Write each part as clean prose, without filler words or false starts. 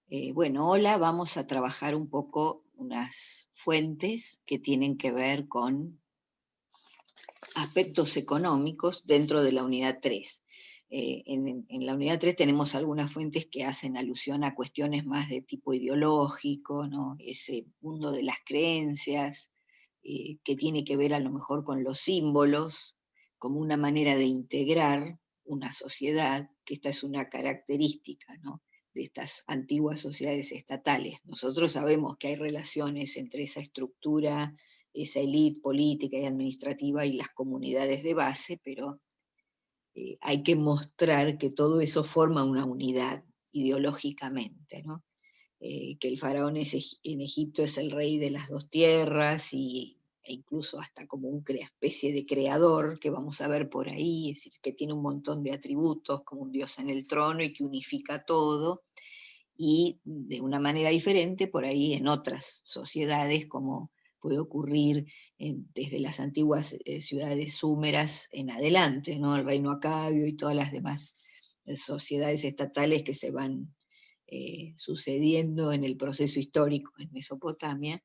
Bueno, hola, vamos a trabajar un poco unas fuentes que tienen que ver con aspectos económicos dentro de la unidad 3. En la unidad 3 tenemos algunas fuentes que hacen alusión a cuestiones más de tipo ideológico, ¿no? Ese mundo de las creencias, que tiene que ver a lo mejor con los símbolos, como una manera de integrar una sociedad, que esta es una característica, ¿no?, de estas antiguas sociedades estatales. Nosotros sabemos que hay relaciones entre esa estructura, esa élite política y administrativa y las comunidades de base, pero hay que mostrar que todo eso forma una unidad ideológicamente, ¿no? Que el faraón en Egipto es el rey de las dos tierras e incluso hasta como una especie de creador que vamos a ver por ahí, es decir, que tiene un montón de atributos como un dios en el trono y que unifica todo, y de una manera diferente por ahí en otras sociedades, como puede ocurrir desde las antiguas ciudades súmeras en adelante, ¿no? El reino acadio y todas las demás sociedades estatales que se van sucediendo en el proceso histórico en Mesopotamia.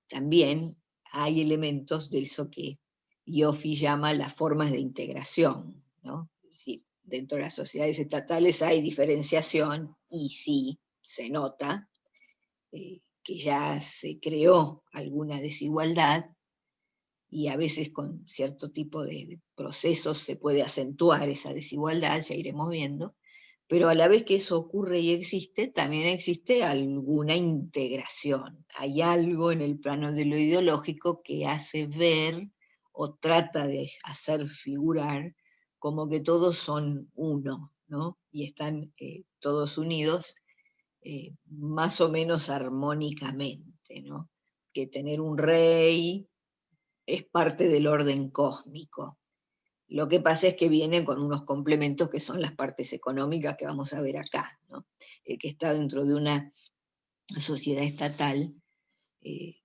También hay elementos de eso que Yofi llama las formas de integración, ¿no? Es decir, dentro de las sociedades estatales hay diferenciación y sí, se nota que ya se creó alguna desigualdad y a veces con cierto tipo de procesos se puede acentuar esa desigualdad, ya iremos viendo, pero a la vez que eso ocurre y existe, también existe alguna integración. Hay algo en el plano de lo ideológico que hace ver o trata de hacer figurar como que todos son uno, ¿no? Y están todos unidos más o menos armónicamente, ¿no? Que tener un rey es parte del orden cósmico. Lo que pasa es que viene con unos complementos que son las partes económicas que vamos a ver acá, ¿no? El que está dentro de una sociedad estatal eh,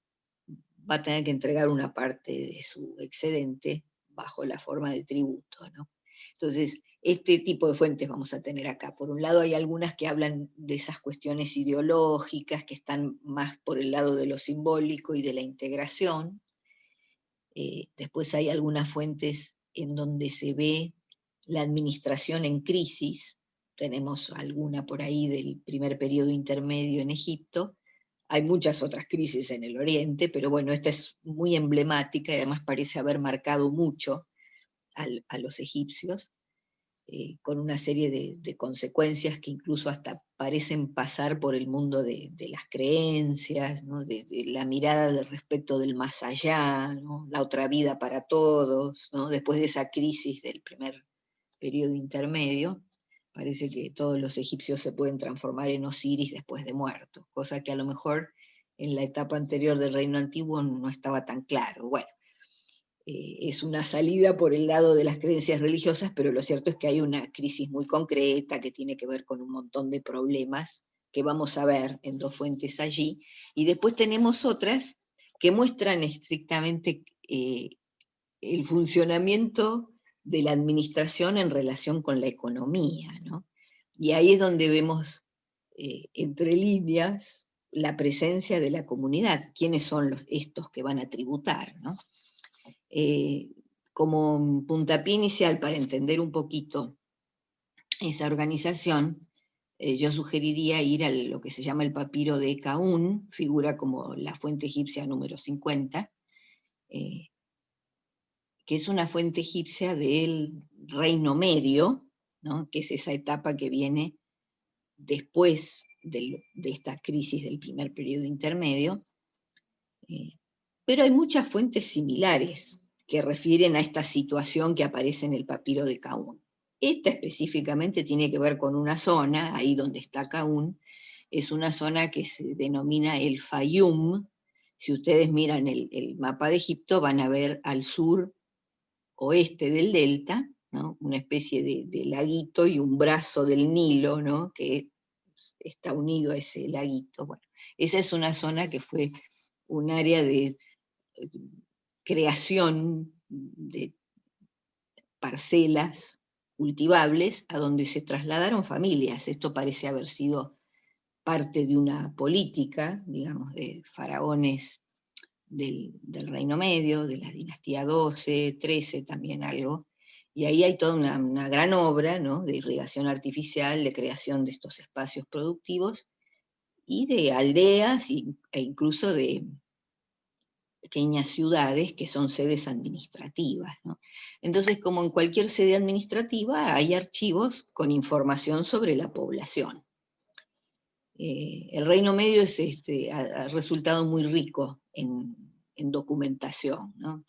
va a tener que entregar una parte de su excedente bajo la forma de tributo, ¿no? Entonces, este tipo de fuentes vamos a tener acá. Por un lado, hay algunas que hablan de esas cuestiones ideológicas que están más por el lado de lo simbólico y de la integración. Después hay algunas fuentes en donde se ve la administración en crisis. Tenemos alguna por ahí del primer periodo intermedio en Egipto. Hay muchas otras crisis en el Oriente, pero bueno, esta es muy emblemática y además parece haber marcado mucho a los egipcios, con una serie de consecuencias que incluso hasta parecen pasar por el mundo de las creencias, ¿no? De la mirada de respecto del más allá, ¿no? La otra vida para todos, ¿no? Después de esa crisis del primer periodo intermedio, parece que todos los egipcios se pueden transformar en Osiris después de muertos, cosa que a lo mejor en la etapa anterior del reino antiguo no estaba tan claro. Bueno, es una salida por el lado de las creencias religiosas, pero lo cierto es que hay una crisis muy concreta que tiene que ver con un montón de problemas que vamos a ver en dos fuentes allí, y después tenemos otras que muestran estrictamente el funcionamiento de la administración en relación con la economía, ¿no? Y ahí es donde vemos entre líneas la presencia de la comunidad, quiénes son estos que van a tributar, ¿no? Eh, Como puntapié inicial para entender un poquito esa organización, yo sugeriría ir a lo que se llama el papiro de Caún, figura como la fuente egipcia número 50, eh, que es una fuente egipcia del Reino Medio, ¿no?, que es esa etapa que viene después de esta crisis del primer periodo intermedio, eh, pero hay muchas fuentes similares que refieren a esta situación que aparece en el papiro de Caún. Esta específicamente tiene que ver con una zona, ahí donde está Caún, es una zona que se denomina el Fayum. Si ustedes miran el mapa de Egipto, van a ver al sur oeste del delta, ¿no?, una especie de laguito y un brazo del Nilo, ¿no?, que está unido a ese laguito. Bueno, esa es una zona que fue un área de creación de parcelas cultivables a donde se trasladaron familias. Esto parece haber sido parte de una política, digamos, de faraones del Reino Medio, de la dinastía 12, 13 también algo, y ahí hay toda una gran obra, ¿no?, de irrigación artificial, de creación de estos espacios productivos, y de aldeas e incluso de pequeñas ciudades que son sedes administrativas, ¿no? Entonces, como en cualquier sede administrativa, hay archivos con información sobre la población. El Reino Medio ha resultado muy rico en documentación, ¿no?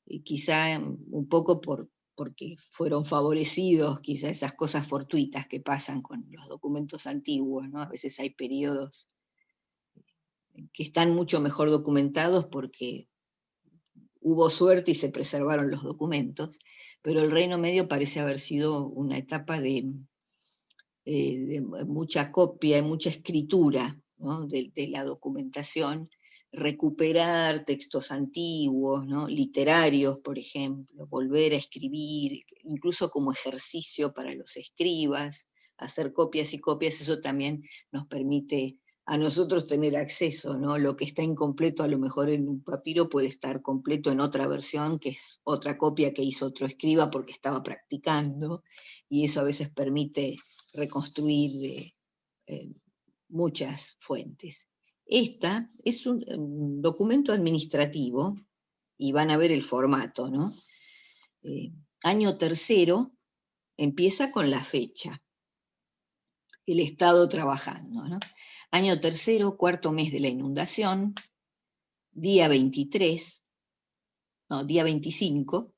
Y quizá un poco porque fueron favorecidos, quizá esas cosas fortuitas que pasan con los documentos antiguos, ¿no? A veces hay periodos que están mucho mejor documentados porque hubo suerte y se preservaron los documentos, pero el Reino Medio parece haber sido una etapa de mucha copia y mucha escritura, ¿no?, de la documentación, recuperar textos antiguos, ¿no?, literarios, por ejemplo, volver a escribir, incluso como ejercicio para los escribas, hacer copias y copias, eso también nos permite a nosotros tener acceso, ¿no? Lo que está incompleto a lo mejor en un papiro puede estar completo en otra versión, que es otra copia que hizo otro escriba porque estaba practicando, y eso a veces permite reconstruir muchas fuentes. Esta es un documento administrativo, y van a ver el formato, ¿no? Año tercero, empieza con la fecha, el Estado trabajando, ¿no? Año tercero, cuarto mes de la inundación, día 23, no, día 25,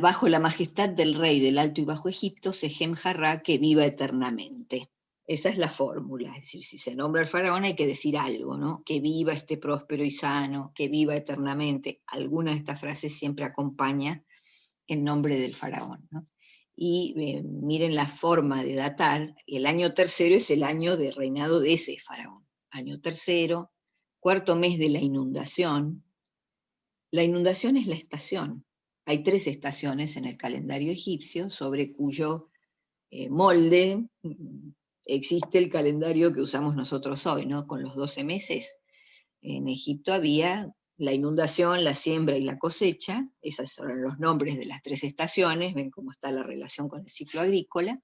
bajo la majestad del rey del Alto y Bajo Egipto, Sejem Jarrá, que viva eternamente. Esa es la fórmula, es decir, si se nombra al faraón hay que decir algo, ¿no? Que viva esté próspero y sano, que viva eternamente. Alguna de estas frases siempre acompaña en nombre del faraón, ¿no? Y miren la forma de datar, el año tercero es el año de reinado de ese faraón. Año tercero, cuarto mes de la inundación. La inundación es la estación. Hay 3 estaciones en el calendario egipcio, sobre cuyo molde existe el calendario que usamos nosotros hoy, ¿no?, con los 12 meses. En Egipto había la inundación, la siembra y la cosecha, esos son los nombres de las 3 estaciones, ven cómo está la relación con el ciclo agrícola,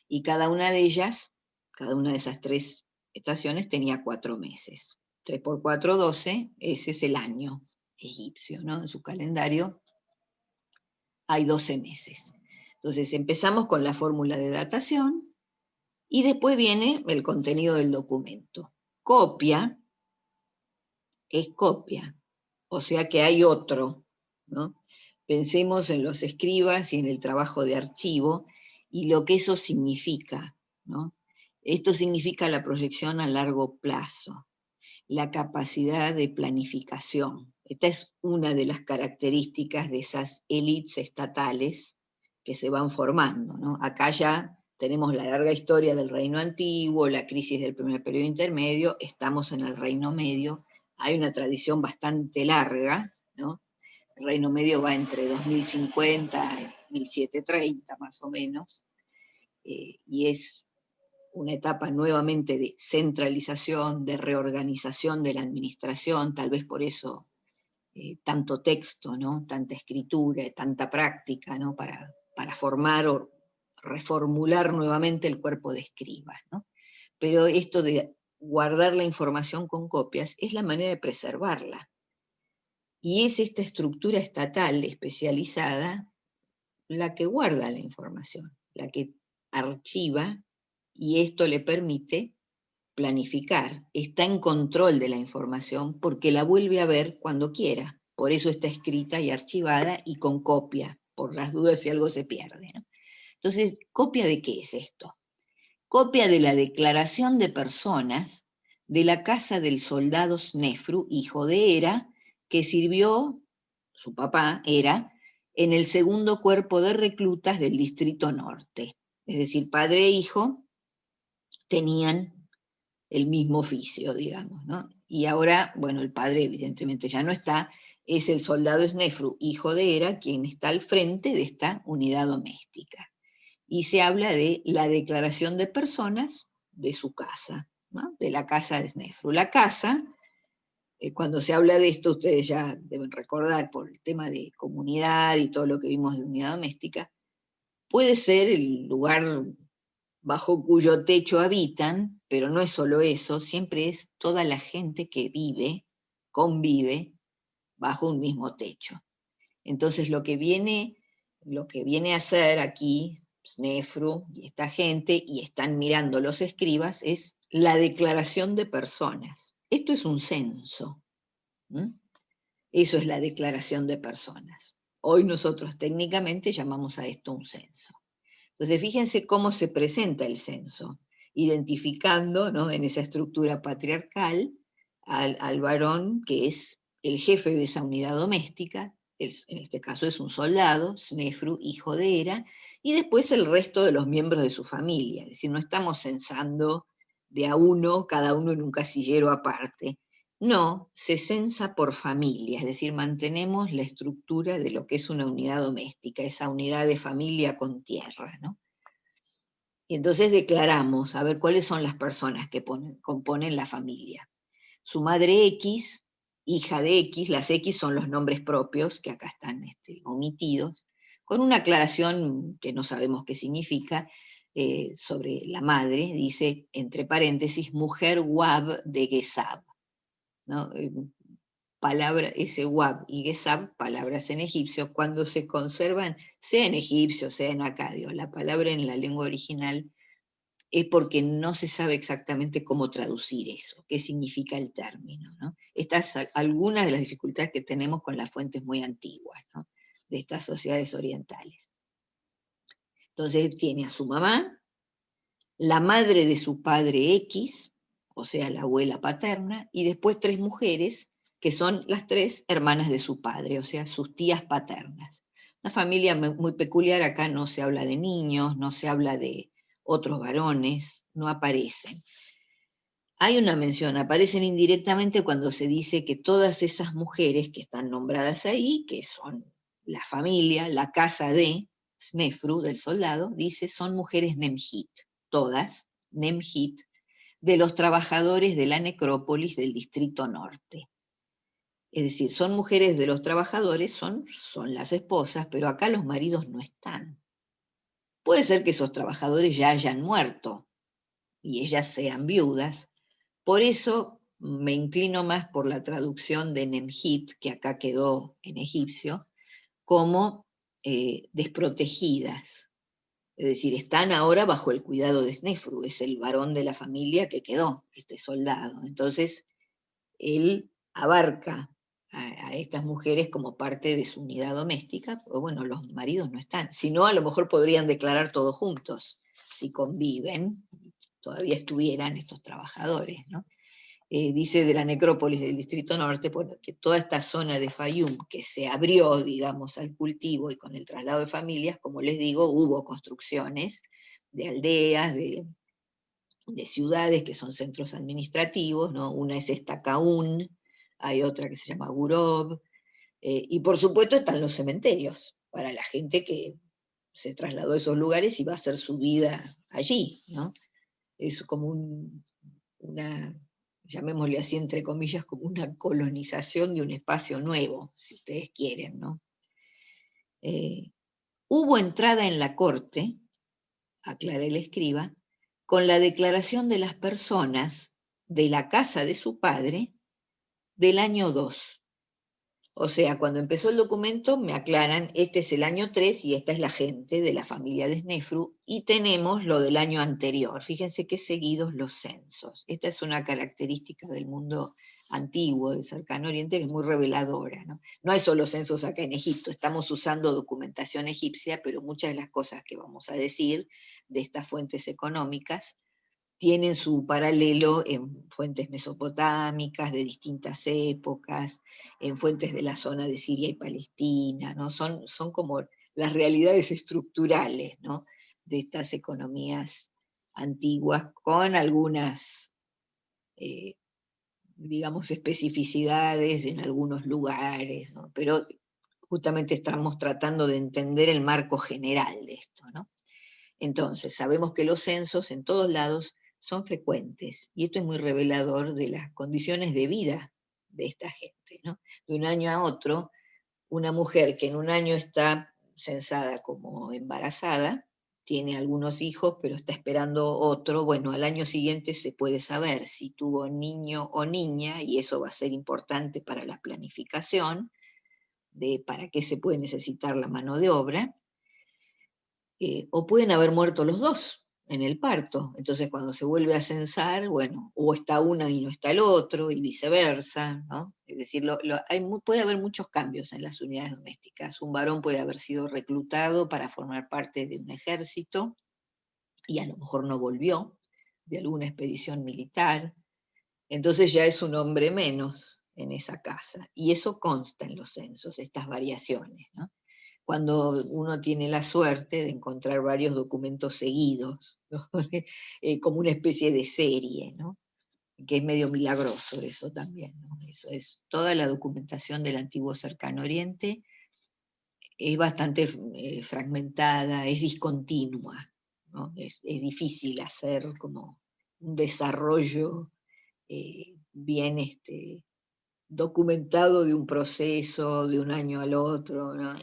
y cada una de ellas, cada una de esas 3 estaciones tenía 4 meses. 3 por 4, 12, ese es el año egipcio, ¿no? En su calendario hay 12 meses. Entonces empezamos con la fórmula de datación, y después viene el contenido del documento. Copia es copia, o sea que hay otro, ¿no? Pensemos en los escribas y en el trabajo de archivo, y lo que eso significa, ¿no? Esto significa la proyección a largo plazo, la capacidad de planificación. Esta es una de las características de esas élites estatales que se van formando, ¿no? Acá ya tenemos la larga historia del Reino Antiguo, la crisis del primer periodo intermedio, estamos en el Reino Medio, hay una tradición bastante larga, ¿no? El Reino Medio va entre 2050 y 1730 más o menos, y es una etapa nuevamente de centralización, de reorganización de la administración, tal vez por eso tanto texto, ¿no?, tanta escritura, tanta práctica, ¿no?, para formar o reformular nuevamente el cuerpo de escribas, ¿no? Pero esto de guardar la información con copias es la manera de preservarla. Y es esta estructura estatal especializada la que guarda la información, la que archiva, y esto le permite planificar, está en control de la información porque la vuelve a ver cuando quiera. Por eso está escrita y archivada y con copia, por las dudas si algo se pierde, ¿no? Entonces, ¿copia de qué es esto? Copia de la declaración de personas de la casa del soldado Snefru, hijo de Hera, que sirvió, su papá Hera, en el segundo cuerpo de reclutas del Distrito Norte. Es decir, padre e hijo tenían el mismo oficio, digamos, ¿no? Y ahora, bueno, el padre evidentemente ya no está, es el soldado Snefru, hijo de Hera, quien está al frente de esta unidad doméstica. Y se habla de la declaración de personas de su casa, ¿no? De la casa de Snefru. La casa, cuando se habla de esto, ustedes ya deben recordar por el tema de comunidad y todo lo que vimos de unidad doméstica, puede ser el lugar bajo cuyo techo habitan, pero no es solo eso, siempre es toda la gente que vive, convive, bajo un mismo techo. Entonces lo que viene a hacer aquí Snefru y esta gente, y están mirando los escribas, es la declaración de personas. Esto es un censo. ¿Mm? Eso es la declaración de personas. Hoy nosotros técnicamente llamamos a esto un censo. Entonces fíjense cómo se presenta el censo, identificando, ¿no?, en esa estructura patriarcal al varón que es el jefe de esa unidad doméstica, en este caso es un soldado, Snefru, hijo de Hera, y después el resto de los miembros de su familia. Es decir, no estamos censando de a uno, cada uno en un casillero aparte. No, se censa por familia, es decir, mantenemos la estructura de lo que es una unidad doméstica, esa unidad de familia con tierra, ¿no? Y entonces declaramos, a ver cuáles son las personas que componen la familia. Su madre X, hija de X, las X son los nombres propios, que acá están omitidos, con una aclaración que no sabemos qué significa, sobre la madre, dice, entre paréntesis, mujer Wab de Gesab, ¿no? Ese Wab y Gesab, palabras en egipcio, cuando se conservan, sea en egipcio, sea en acadio, la palabra en la lengua original, es porque no se sabe exactamente cómo traducir eso, qué significa el término, ¿no? Estas son algunas de las dificultades que tenemos con las fuentes muy antiguas, ¿no?, de estas sociedades orientales. Entonces tiene a su mamá, la madre de su padre X, o sea, la abuela paterna, y después 3 mujeres, que son las 3 hermanas de su padre, o sea, sus tías paternas. Una familia muy peculiar, acá no se habla de niños, no se habla de otros varones, no aparecen. Hay una mención, aparecen indirectamente cuando se dice que todas esas mujeres que están nombradas ahí, que son la familia, la casa de Snefru, del soldado, dice, son mujeres Nemhit, todas, Nemhit, de los trabajadores de la necrópolis del distrito norte. Es decir, son mujeres de los trabajadores, son las esposas, pero acá los maridos no están. Puede ser que esos trabajadores ya hayan muerto y ellas sean viudas. Por eso me inclino más por la traducción de Nemhit, que acá quedó en egipcio, como desprotegidas. Es decir, están ahora bajo el cuidado de Snefru, es el varón de la familia que quedó, este soldado. Entonces, él abarca a estas mujeres como parte de su unidad doméstica, pero bueno, los maridos no están. Si no, a lo mejor podrían declarar todos juntos, si conviven, todavía estuvieran estos trabajadores, ¿no? Dice de la necrópolis del Distrito Norte, bueno, que toda esta zona de Fayum, que se abrió, digamos, al cultivo y con el traslado de familias, como les digo, hubo construcciones de aldeas, de ciudades que son centros administrativos, ¿no? Una es esta Caún, hay otra que se llama Gurov, y por supuesto están los cementerios, para la gente que se trasladó a esos lugares y va a hacer su vida allí, ¿no? Es como una, llamémosle así entre comillas, como una colonización de un espacio nuevo, si ustedes quieren, ¿no? Hubo entrada en la corte, aclara el escriba, con la declaración de las personas de la casa de su padre del año 2. O sea, cuando empezó el documento me aclaran, este es el año 3 y esta es la gente de la familia de Snefru, y tenemos lo del año anterior. Fíjense qué seguidos los censos. Esta es una característica del mundo antiguo, del cercano oriente, que es muy reveladora, ¿no? No hay solo censos acá en Egipto, estamos usando documentación egipcia, pero muchas de las cosas que vamos a decir de estas fuentes económicas tienen su paralelo en fuentes mesopotámicas de distintas épocas, en fuentes de la zona de Siria y Palestina, ¿no? Son como las realidades estructurales, ¿no?, de estas economías antiguas, con algunas, digamos, especificidades en algunos lugares, ¿no? Pero justamente estamos tratando de entender el marco general de esto, ¿no? Entonces, sabemos que los censos en todos lados son frecuentes, y esto es muy revelador de las condiciones de vida de esta gente, ¿no? De un año a otro, una mujer que en un año está censada como embarazada, tiene algunos hijos, pero está esperando otro, bueno, al año siguiente se puede saber si tuvo niño o niña, y eso va a ser importante para la planificación de para qué se puede necesitar la mano de obra, o pueden haber muerto los dos en el parto. Entonces, cuando se vuelve a censar, bueno, o está una y no está el otro, y viceversa, ¿no? Es decir, puede haber muchos cambios en las unidades domésticas. Un varón puede haber sido reclutado para formar parte de un ejército y a lo mejor no volvió de alguna expedición militar. Entonces ya es un hombre menos en esa casa. Y eso consta en los censos, estas variaciones, ¿no? Cuando uno tiene la suerte de encontrar varios documentos seguidos, ¿no? Como una especie de serie, ¿no? Que es medio milagroso eso también, ¿no? Eso es, toda la documentación del antiguo Cercano Oriente es bastante fragmentada, es discontinua, ¿no? Es difícil hacer como un desarrollo bien documentado de un proceso, de un año al otro, ¿no?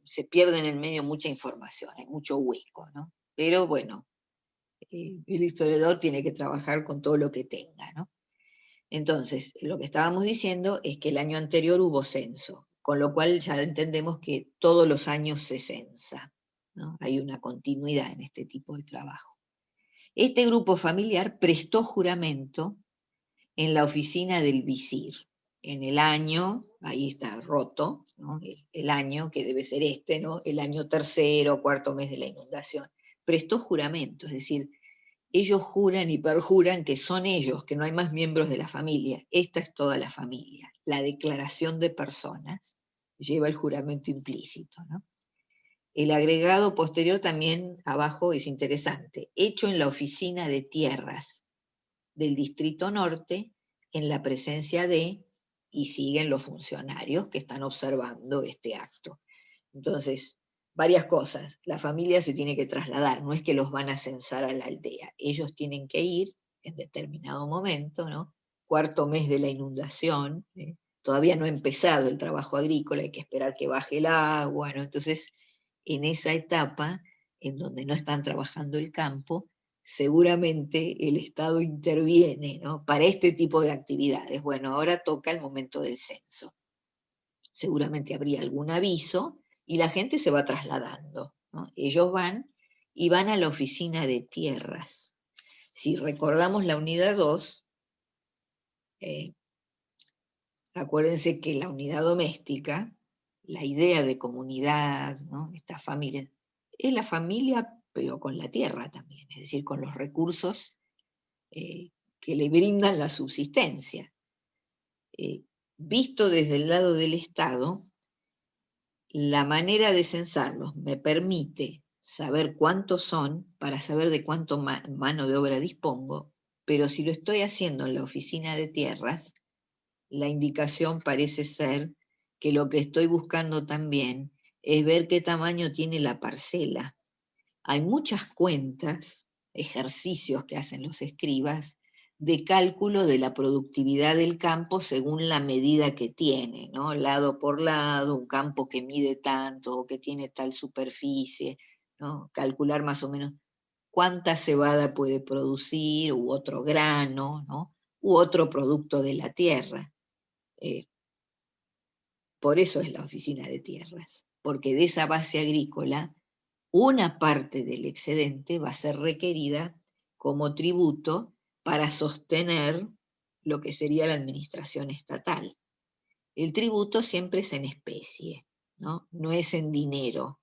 Se pierde en el medio mucha información, hay mucho hueco, ¿no? Pero bueno, el historiador tiene que trabajar con todo lo que tenga, ¿no? Entonces, lo que estábamos diciendo es que el año anterior hubo censo, con lo cual ya entendemos que todos los años se censa, ¿no? Hay una continuidad en este tipo de trabajo. Este grupo familiar prestó juramento en la oficina del visir, en el año, ahí está roto, ¿no? El año que debe ser ¿no? El año tercero, cuarto mes de la inundación. Prestó juramento, es decir, ellos juran y perjuran que son ellos, que no hay más miembros de la familia. Esta es toda la familia. La declaración de personas lleva el juramento implícito, ¿no? El agregado posterior también abajo es interesante, hecho en la oficina de tierras del Distrito Norte, en la presencia de, y siguen los funcionarios que están observando este acto. Entonces, varias cosas. La familia se tiene que trasladar, no es que los van a censar a la aldea. Ellos tienen que ir en determinado momento, ¿no? Cuarto mes de la inundación, todavía no ha empezado el trabajo agrícola, hay que esperar que baje el agua, ¿no? Entonces, en esa etapa, en donde no están trabajando el campo, seguramente el Estado interviene, ¿no? Para este tipo de actividades. Bueno, ahora toca el momento del censo. Seguramente habría algún aviso y la gente se va trasladando, ¿no? Ellos van y van a la oficina de tierras. Si recordamos la unidad 2, eh, acuérdense que la unidad doméstica, la idea de comunidad, ¿no? Esta familia, es la familia pero con la tierra también, es decir, con los recursos que le brindan la subsistencia. Visto desde el lado del Estado, la manera de censarlos me permite saber cuántos son para saber de cuánto mano de obra dispongo, pero si lo estoy haciendo en la oficina de tierras, la indicación parece ser que lo que estoy buscando también es ver qué tamaño tiene la parcela. Hay muchas cuentas, ejercicios que hacen los escribas, de cálculo de la productividad del campo según la medida que tiene, ¿no? Lado por lado, un campo que mide tanto o que tiene tal superficie, ¿no? Calcular más o menos cuánta cebada puede producir, u otro grano, ¿no? U otro producto de la tierra. Eh, por eso es la oficina de tierras, porque de esa base agrícola una parte del excedente va a ser requerida como tributo para sostener lo que sería la administración estatal. El tributo siempre es en especie, ¿no? No es en dinero.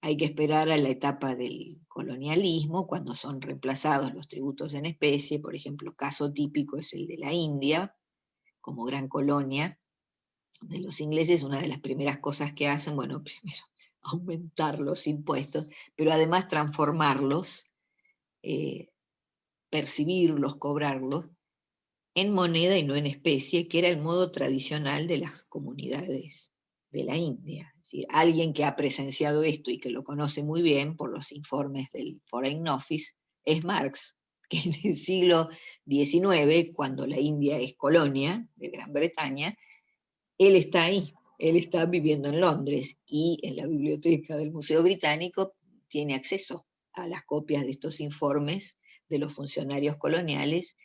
Hay que esperar a la etapa del colonialismo, cuando son reemplazados los tributos en especie. Por ejemplo, caso típico es el de la India, como gran colonia de los ingleses. Una de las primeras cosas que hacen, bueno, primero aumentar los impuestos, pero además transformarlos, eh, percibirlos, cobrarlos en moneda y no en especie, que era el modo tradicional de las comunidades de la India. Es decir, alguien que ha presenciado esto y que lo conoce muy bien por los informes del Foreign Office es Marx, que en el siglo XIX, cuando la India es colonia de Gran Bretaña, él está ahí, él está viviendo en Londres y en la biblioteca del Museo Británico tiene acceso a las copias de estos informes de los funcionarios coloniales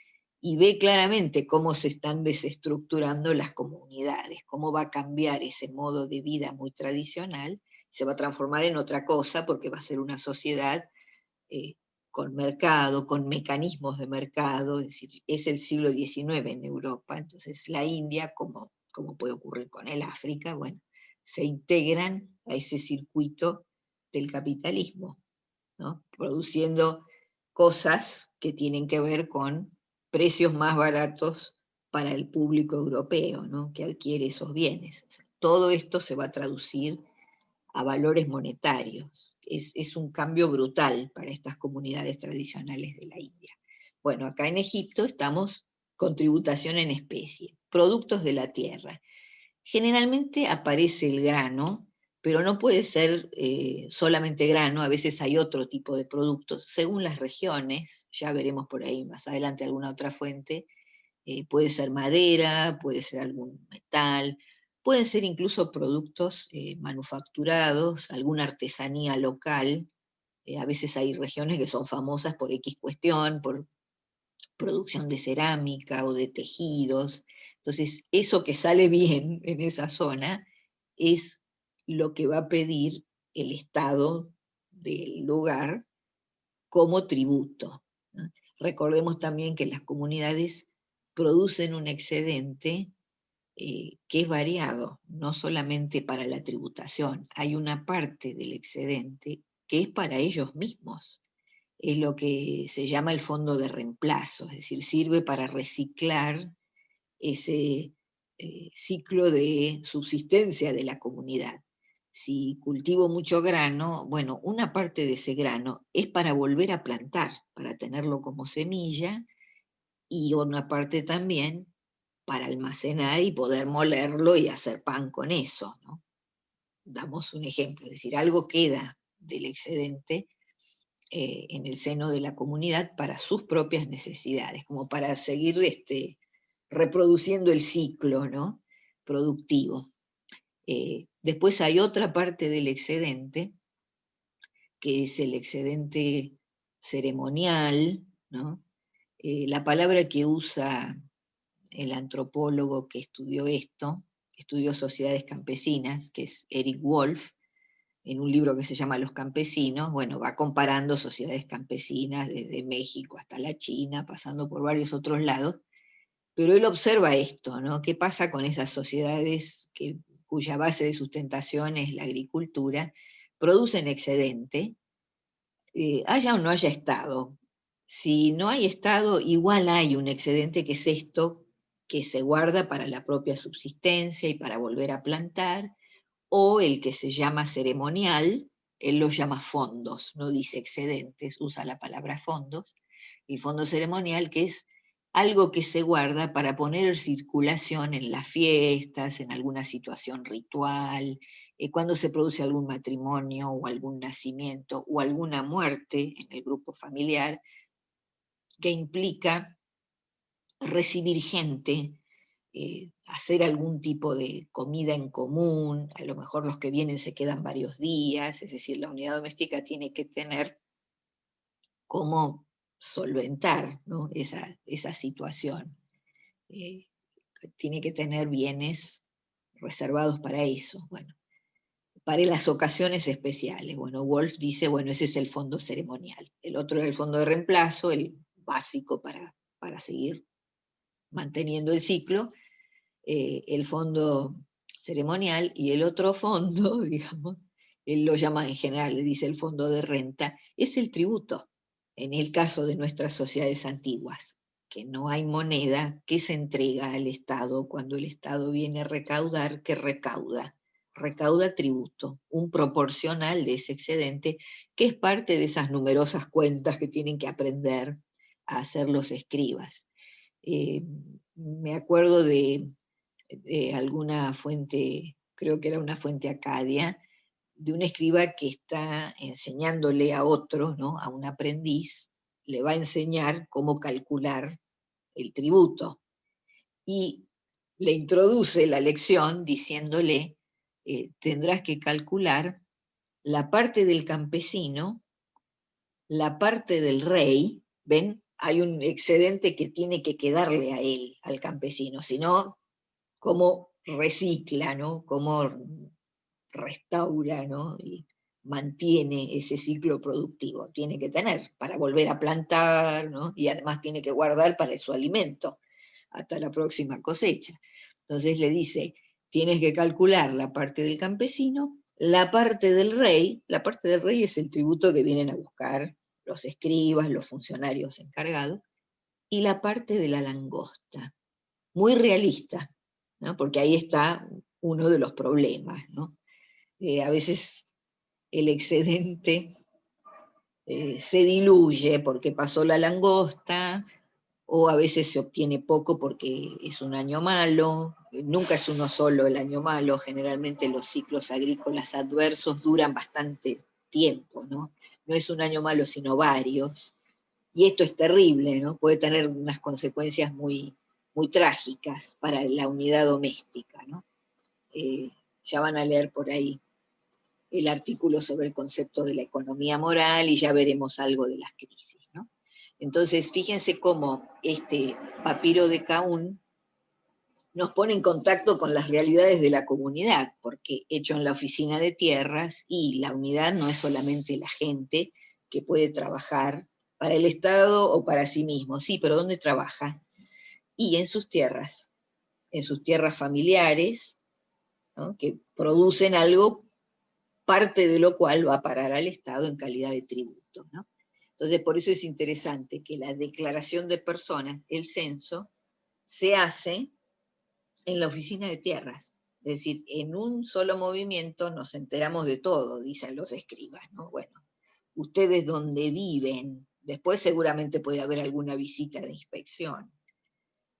y ve claramente cómo se están desestructurando las comunidades, cómo va a cambiar ese modo de vida muy tradicional, se va a transformar en otra cosa porque va a ser una sociedad eh, con mercado, con mecanismos de mercado, es decir, es el siglo XIX en Europa, entonces la India, como puede ocurrir con el África, bueno, se integran a ese circuito del capitalismo, ¿no? Produciendo cosas que tienen que ver con precios más baratos para el público europeo, ¿no? Que adquiere esos bienes. O sea, todo esto se va a traducir a valores monetarios. Es un cambio brutal para estas comunidades tradicionales de la India. Bueno, acá en Egipto estamos con tributación en especie, productos de la tierra. Generalmente aparece el grano, pero no puede ser solamente grano, a veces hay otro tipo de productos, según las regiones, ya veremos por ahí más adelante alguna otra fuente, puede ser madera, puede ser algún metal, pueden ser incluso productos manufacturados, alguna artesanía local. A veces hay regiones que son famosas por X cuestión, por producción de cerámica o de tejidos. Entonces, eso que sale bien en esa zona es lo que va a pedir el Estado del lugar como tributo, ¿no? Recordemos también que las comunidades producen un excedente que es variado, no solamente para la tributación, hay una parte del excedente que es para ellos mismos, es lo que se llama el fondo de reemplazo, es decir, sirve para reciclar ese ciclo de subsistencia de la comunidad. Si cultivo mucho grano, bueno, una parte de ese grano es para volver a plantar, para tenerlo como semilla, y una parte también para almacenar y poder molerlo y hacer pan con eso, ¿no? Damos un ejemplo, es decir, algo queda del excedente en el seno de la comunidad para sus propias necesidades, como para seguir reproduciendo el ciclo, ¿no? Productivo. Después hay otra parte del excedente, que es el excedente ceremonial, ¿no? La palabra que usa el antropólogo que estudió esto, estudió sociedades campesinas, que es Eric Wolf, en un libro que se llama Los campesinos, bueno, va comparando sociedades campesinas desde México hasta la China, pasando por varios otros lados, pero él observa esto, ¿no? ¿Qué pasa con esas sociedades cuya base de sustentación es la agricultura? Producen excedente, haya o no haya Estado. Si no hay Estado, igual hay un excedente que es esto, que se guarda para la propia subsistencia y para volver a plantar, o el que se llama ceremonial, él lo llama fondos, no dice excedentes, usa la palabra fondos, el fondo ceremonial, que es algo que se guarda para poner en circulación en las fiestas, en alguna situación ritual, cuando se produce algún matrimonio o algún nacimiento o alguna muerte en el grupo familiar, que implica recibir gente, hacer algún tipo de comida en común, a lo mejor los que vienen se quedan varios días, es decir, la unidad doméstica tiene que tener cómo solventar, ¿no? esa situación. Eh, Tiene que tener bienes reservados para eso. Bueno, para las ocasiones especiales. Bueno, Wolf dice, bueno, ese es el fondo ceremonial. El otro es el fondo de reemplazo, el básico para seguir manteniendo el ciclo, el fondo ceremonial, y el otro fondo, digamos, él lo llama en general, le dice el fondo de renta, es el tributo, en el caso de nuestras sociedades antiguas, que no hay moneda que se entrega al Estado cuando el Estado viene a recaudar, que recauda tributo, un proporcional de ese excedente, que es parte de esas numerosas cuentas que tienen que aprender a hacer los escribas. Me acuerdo de alguna fuente, creo que era una fuente acadia, de un escriba que está enseñándole a otro, ¿no? A un aprendiz, le va a enseñar cómo calcular el tributo. Y le introduce la lección diciéndole, tendrás que calcular la parte del campesino, la parte del rey, ¿ven? Hay un excedente que tiene que quedarle a él, al campesino, sino cómo recicla, ¿no? Cómo restaura, ¿no? Y mantiene ese ciclo productivo. Tiene que tener para volver a plantar, ¿no? Y además tiene que guardar para su alimento hasta la próxima cosecha. Entonces le dice, tienes que calcular la parte del campesino, la parte del rey es el tributo que vienen a buscar los escribas, los funcionarios encargados, y la parte de la langosta, muy realista, ¿no? Porque ahí está uno de los problemas, ¿no? A veces el excedente se diluye porque pasó la langosta, o a veces se obtiene poco porque es un año malo, nunca es uno solo el año malo, generalmente los ciclos agrícolas adversos duran bastante tiempo, ¿no? No es un año malo, sino varios, y esto es terrible, ¿no? Puede tener unas consecuencias muy, muy trágicas para la unidad doméstica, ¿no? Ya van a leer por ahí el artículo sobre el concepto de la economía moral y ya veremos algo de las crisis, ¿no? Entonces, fíjense cómo este papiro de Caún nos pone en contacto con las realidades de la comunidad, porque hecho en la oficina de tierras, y la unidad no es solamente la gente que puede trabajar para el Estado o para sí mismo, sí, pero ¿dónde trabaja? Y en sus tierras familiares, ¿no? Que producen algo, parte de lo cual va a parar al Estado en calidad de tributo, ¿no? Entonces, por eso es interesante que la declaración de personas, el censo, se hace en la oficina de tierras. Es decir, en un solo movimiento nos enteramos de todo, dicen los escribas, ¿no? Bueno, ustedes donde viven, después seguramente puede haber alguna visita de inspección.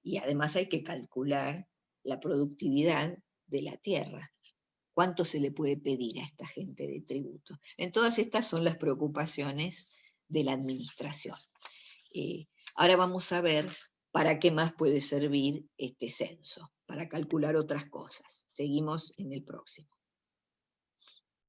Y además hay que calcular la productividad de la tierra. ¿Cuánto se le puede pedir a esta gente de tributo? En todas estas son las preocupaciones de la administración. Ahora vamos a ver para qué más puede servir este censo, para calcular otras cosas. Seguimos en el próximo.